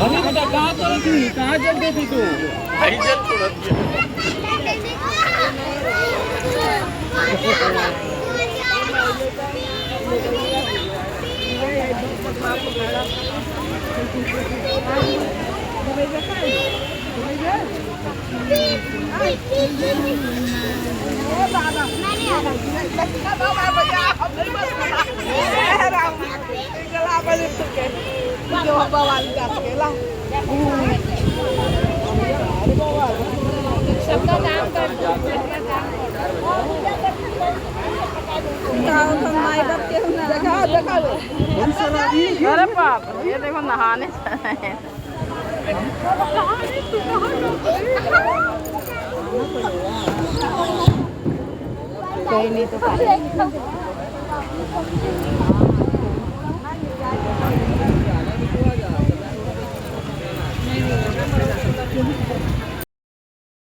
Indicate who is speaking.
Speaker 1: अरे बेटा कहाँ चल थी, कहाँ चल गई थी तू?
Speaker 2: सबका काम कर
Speaker 3: अरे बाप ये देखो नहाने
Speaker 2: कोई नहीं तो